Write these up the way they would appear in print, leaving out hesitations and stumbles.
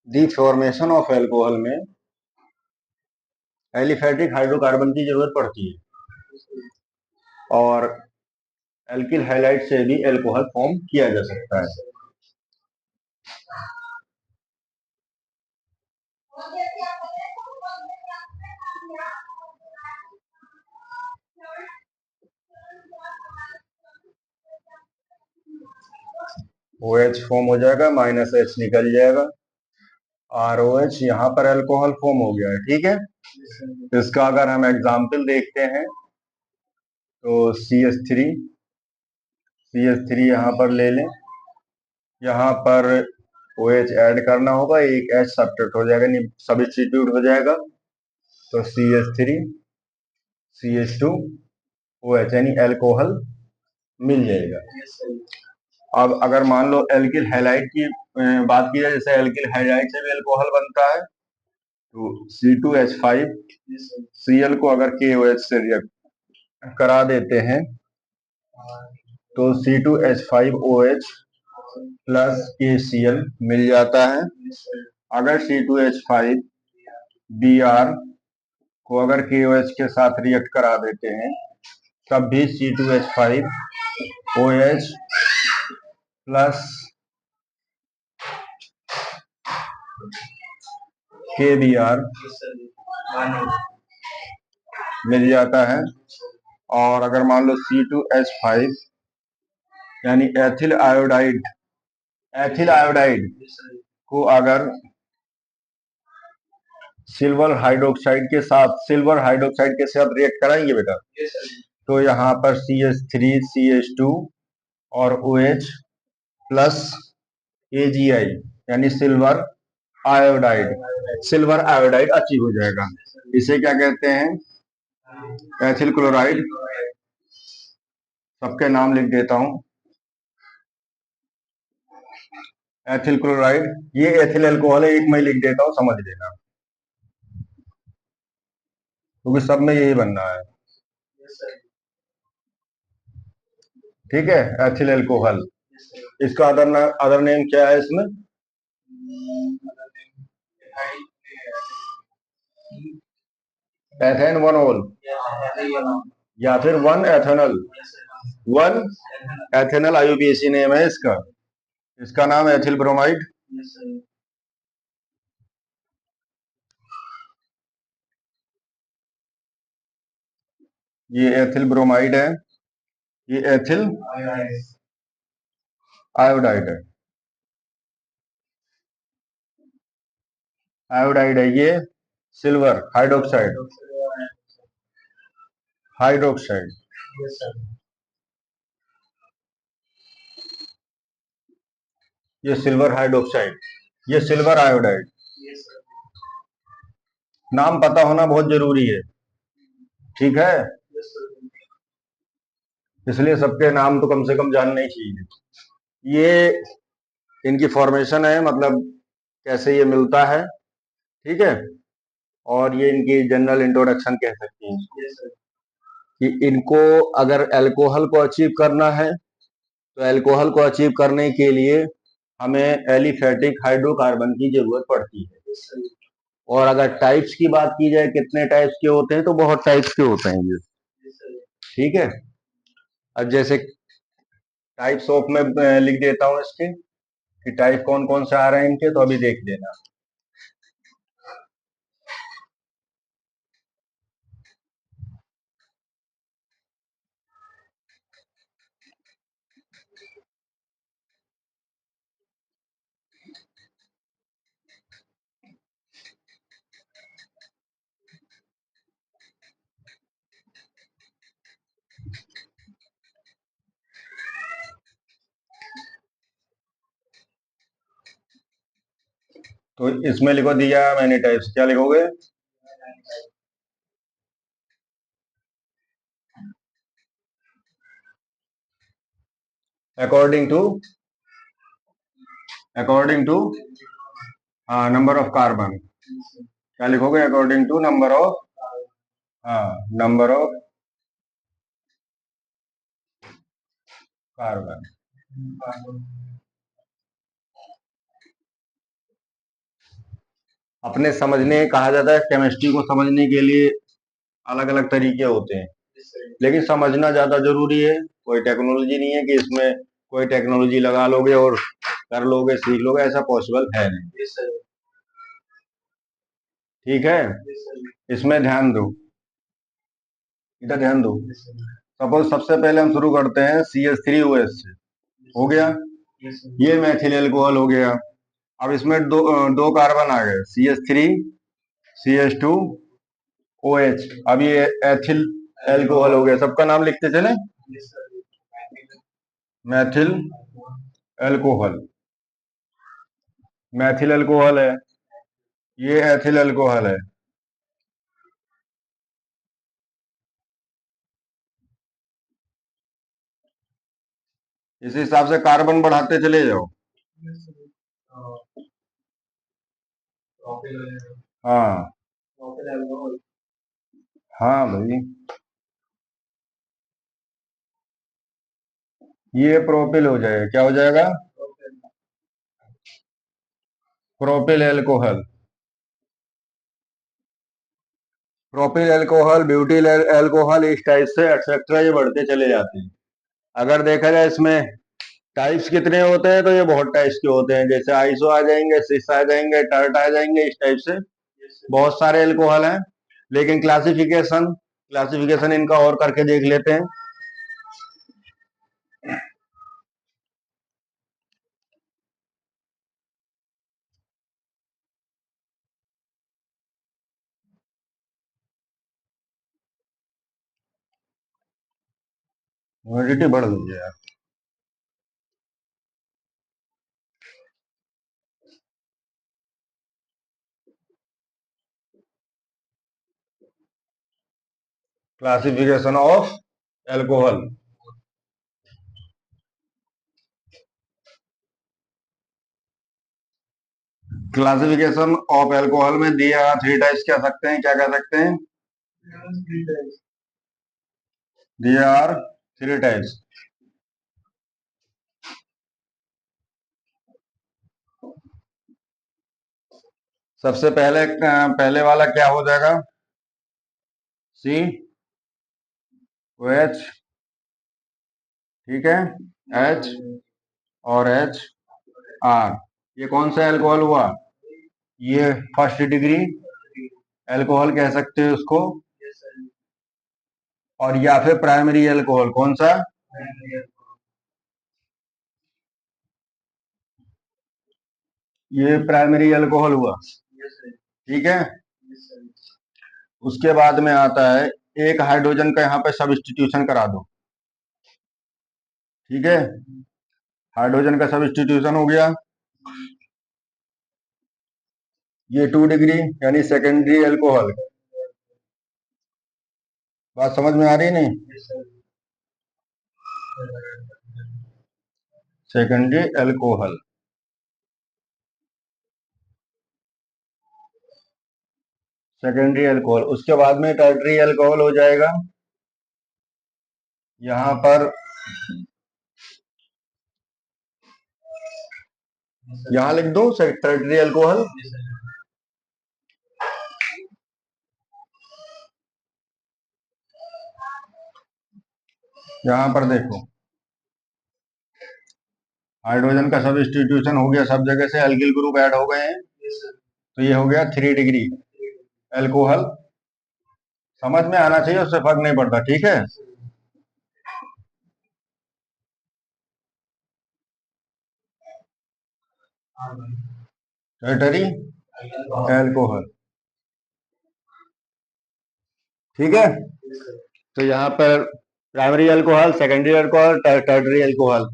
The formation of alcohol में aliphatic hydrocarbon की जरूरत पड़ती है और एल्किल हैलाइड से भी एल्कोहल फॉर्म किया जा सकता है। OH फॉर्म हो जाएगा, -H निकल जाएगा, ROH यहाँ पर एल्कोहल फॉर्म हो गया है। ठीक है, इसका अगर हम एग्जाम्पल देखते हैं तो CH3 यहाँ पर ले लें, यहाँ पर OH ऐड करना होगा, एक H सब्ट्रैक्ट हो जाएगा, सब्स्टिट्यूट हो जाएगा, तो CH3 CH2OH यानी एल्कोहल मिल जाएगा। अब अगर मान लो एल्किल हैलाइड की बात की जाए, जैसे एल्किल हैलाइड से भी एल्कोहल बनता है, तो C2H5Cl को अगर KOH से रिएक्ट करा देते हैं तो C2H5OH प्लस KCl मिल जाता है। अगर C2H5Br को अगर KOH के साथ रिएक्ट करा देते हैं तब भी C2H5OH प्लस KBr मिल जाता है। और अगर मान लो C2H5 यानी एथिल आयोडाइड को अगर सिल्वर हाइड्रोक्साइड के साथ रिएक्ट कराएंगे बेटा, तो यहाँ पर CH3 CH2 और OH प्लस AgI यानी सिल्वर आयोडाइड अचीव हो जाएगा। इसे क्या कहते हैं? Ethyl chloride. सबके नाम लिख देता हूं। एथिल क्लोराइड, ये एथिल अल्कोहल है, एक मैं लिख देता हूं, समझ लेना, क्योंकि सब में यही बनना है। ठीक है, एथिल अल्कोहल। इसका अदर नेम क्या है इसमें? एथेन वनोल या फिर 1 एथेनल IUPAC नेम है इसका। इसका नाम एथिल ब्रोमाइड। ये एथिल ब्रोमाइड है, ये एथिल आयोडाइड है, ये सिल्वर हाइड्रोक्साइड। ये सिल्वर हाइड्रोक्साइड, ये सिल्वर आयोडाइड। नाम पता होना बहुत जरूरी है, ठीक है, इसलिए सबके नाम तो कम से कम जानने ही चाहिए। ये इनकी फॉर्मेशन है, मतलब कैसे ये मिलता है, ठीक है, और ये इनकी जनरल इंट्रोडक्शन कह सकते हैं कि इनको अगर अल्कोहल को अचीव करना है तो अल्कोहल को अचीव करने के लिए हमें एलिफेटिक हाइड्रोकार्बन की जरूरत पड़ती है। और अगर टाइप्स की बात की जाए, कितने टाइप्स के होते हैं, तो बहुत टाइप्स के होते हैं ये, ठीक है। अब जैसे टाइप्स ऑफ में लिख देता हूं इसके कि टाइप कौन कौन से आ रहे हैं इनके, तो अभी देख लेना। तो इसमें लिखो, दिया मैंने टाइप्स, क्या लिखोगे? According to number of carbon. क्या लिखोगे? According to number of carbon. अपने समझने कहा जाता है, केमिस्ट्री को समझने के लिए अलग अलग तरीके होते हैं, लेकिन समझना ज्यादा जरूरी है। कोई टेक्नोलॉजी नहीं है कि इसमें कोई टेक्नोलॉजी लगा लोगे और कर लोगे, सीख लोगे, ऐसा पॉसिबल है नहीं। ठीक है, इसमें ध्यान दो, इधर ध्यान दो। सपोज सबसे पहले हम शुरू करते हैं CH3OH से, हो गया, ये मैथिल एल्कोहल हो गया। अब इसमें दो कार्बन आ गए, CH3CH2OH। अब ये एथिल एल्कोहल हो गया। सबका नाम लिखते चले, मैथिल एल्कोहल, मैथिल एल्कोहल है, ये एथिल एल्कोहल है। इस हिसाब से कार्बन बढ़ाते चले जाओ। हाँ हाँ भाई, ये प्रोपिल हो जाएगा, क्या हो जाएगा, propyl alcohol. Propyl alcohol, butyl alcohol, इस टाइप से एक्सेट्रा ये बढ़ते चले जाते हैं। अगर देखा जाए इसमें टाइप्स कितने होते हैं, तो ये बहुत टाइप्स के होते हैं। जैसे आइसो आ जाएंगे, सिस आ जाएंगे, टर्ट आ जाएंगे, इस टाइप से बहुत सारे एल्कोहल हैं। लेकिन क्लासिफिकेशन क्लासिफिकेशन इनका और करके देख लेते हैं। ह्यूमिडिटी बढ़ गई है यार। Classification of alcohol, classification of alcohol में दिया 3 टाइप्स कह सकते हैं, क्या कह सकते हैं, दिया 3 टाइप्स। सबसे पहले पहले वाला क्या हो जाएगा, COH, ठीक है, H और HR। ये कौन सा एल्कोहल हुआ, ये फर्स्ट डिग्री एल्कोहल कह सकते हैं उसको। और या फिर प्राइमरी एल्कोहल, कौन सा, ये प्राइमरी एल्कोहल हुआ, ठीक है। उसके बाद में आता है, एक हाइड्रोजन का यहाँ पे सब्स्टिट्यूशन करा दो, ठीक है, हाइड्रोजन का सब्स्टिट्यूशन हो गया। ये 2 डिग्री यानी सेकेंडरी एल्कोहल। बात समझ में आ रही नहीं, सेकेंडरी एल्कोहल। सेकेंडरी एल्कोहल, उसके बाद में टर्टरी एल्कोहल हो जाएगा। यहाँ पर, यहाँ लिख दो टर्टरी एल्कोहल। यहाँ पर देखो, हाइड्रोजन का सब्स्टिट्यूशन हो गया, सब जगह से एल्किल ग्रुप ऐड हो गए हैं, तो ये हो गया 3 डिग्री एल्कोहल। समझ में आना चाहिए, उससे फर्क नहीं पड़ता, ठीक है। टर्टरी एल्कोहल, ठीक है। तो यहाँ पर primary alcohol, secondary alcohol, tertiary alcohol.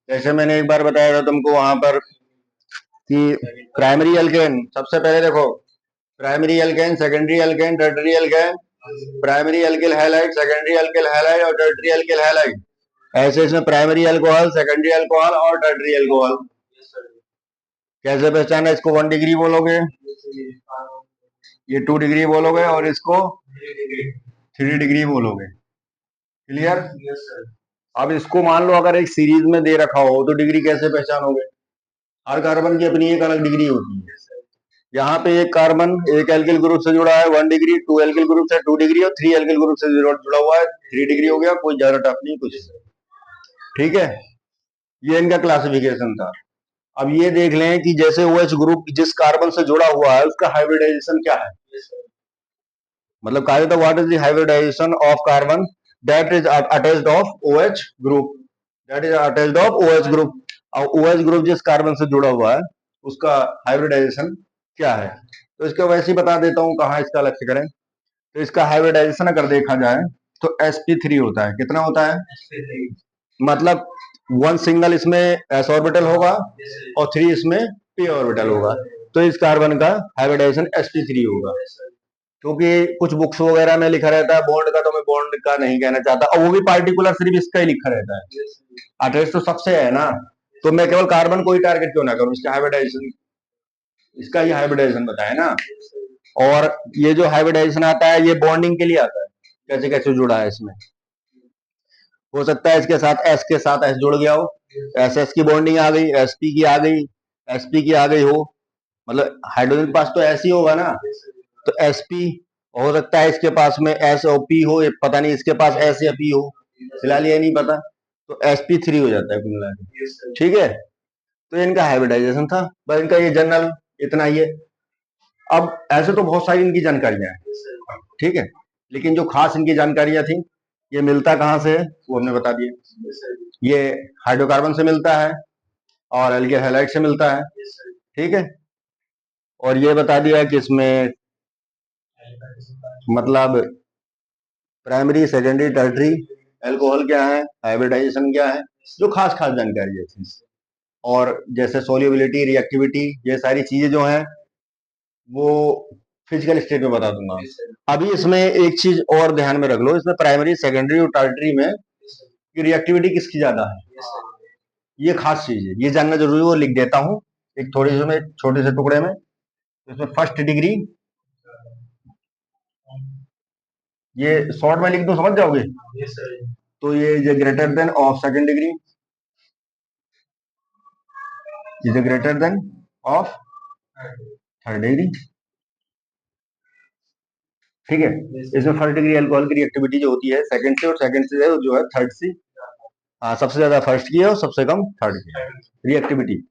जैसे मैंने एक बार बताया था तुमको वहां पर कि प्राइमरी अल्केन, सबसे पहले देखो, primary alkane, secondary alkane, tertiary alkane, primary alkyl halide, secondary alkyl halide और टर्टरी अल्किल हैलाइड। ऐसे इसमें प्राइमरी अल्कोहल, सेकेंडरी अल्कोहल और टर्टरी अल्कोहल। कैसे पहचाना, इसको 1 डिग्री बोलोगे, ये 2 डिग्री बोलोगे, और इसको 3 डिग्री बोलोगे। क्लियर। अब इसको मान लो अगर एक सीरीज में दे रखा हो तो डिग्री कैसे पहचानोगे, हर कार्बन की अपनी एक अलग डिग्री होती है, यहाँ पे एक कार्बन एक एल्किल ग्रुप से जुड़ा है 1 डिग्री, 2 एल्किल ग्रुप से 2 डिग्री और 3 एल्किल ग्रुप से जुड़ा हुआ है 3 डिग्री हो गया, कोई ज्यादा टफ नहीं कुछ। ठीक है, ये इनका क्लासिफिकेशन था। अब ये देख लें कि जैसे OH ग्रुप जिस कार्बन से जुड़ा हुआ है उसका हाइब्रिडाइजेशन क्या है, मतलब कहा जाता है what is the hybridization of carbon that is attached of OH group, that is attached of OH group. और OH ग्रुप जिस कार्बन से जुड़ा हुआ है उसका हाइब्रिडाइजेशन क्या है, तो इसको वैसे ही बता देता हूं कहाँ इसका लक्ष्य करें। तो इसका हाइब्रिडाइजेशन अगर देखा जाए तो sp3 होता है। कितना होता है, मतलब 1 सिंगल इसमें s ऑर्बिटल होगा और 3 इसमें p ऑर्बिटल होगा, तो इस कार्बन का हाइब्रिडाइजेशन sp3 होगा। क्योंकि कुछ बुक्स वगैरह में लिखा रहता है बॉन्ड का, तो मैं बॉन्ड का नहीं कहना चाहता, और वो भी पार्टिकुलर सिर्फ इसका ही लिखा रहता है, अटैच तो सबसे है ना, तो मैं केवल कार्बन को ही टारगेट क्यों ना करूं, इसका हाइब्रिडाइजेशन, इसका ही हाइब्रिडाइजेशन बताया ना। और ये जो हाइब्रिडाइजेशन आता है ये बॉन्डिंग के लिए आता है, कैसे कैसे जुड़ा है इसमें, हो सकता है इसके साथ एस के साथ एस जुड़ गया हो, एस एस की बॉन्डिंग आ गई, एसपी की आ गई, एसपी की आ गई हो, मतलब हाइड्रोजन के पास तो ऐसे ही होगा ना, तो एसपी हो सकता है इसके पास में एस और पी हो, पता नहीं इसके पास एस या पी हो, फिलहाल ये नहीं पता, तो sp3 हो जाता है कुल मिला के। ठीक है, तो इनका हाइब्रिडाइजेशन था, बस इनका ये जनरल इतना ही है। अब ऐसे तो बहुत सारी इनकी जानकारियां हैं, ठीक है, लेकिन जो खास इनकी जानकारियां थी, ये मिलता कहाँ से है वो हमने बता दिया, ये हाइड्रोकार्बन से मिलता है और एल्किल हैलाइड से मिलता है। ठीक है, और ये बता दिया कि इसमें मतलब प्राइमरी सेकेंडरी टर्टरी अल्कोहल क्या है, हाइब्रिडाइजेशन क्या है, जो खास खास जानकारी है थी। और जैसे सोल्यूबिलिटी, रिएक्टिविटी, ये सारी चीजें जो हैं वो फिजिकल स्टेट में बता दूंगा। अभी इसमें एक चीज और ध्यान में रख लो, इसमें प्राइमरी सेकेंडरी और टर्टरी में रिएक्टिविटी किसकी ज्यादा है, ये खास चीज है, ये जानना जरूरी है, वो लिख देता हूँ एक थोड़ी सी में छोटे से टुकड़े में। इसमें फर्स्ट डिग्री, ये शॉर्ट में लिख दूं समझ जाओगे, तो ये greater than of second degree, is greater than of third degree. ठीक है, इसमें फर्स्ट डिग्री अल्कोहल की रिएक्टिविटी जो होती है सेकंड से, और सेकंड से जो है थर्ड से, हाँ सबसे ज्यादा फर्स्ट की है और सबसे कम थर्ड की रिएक्टिविटी।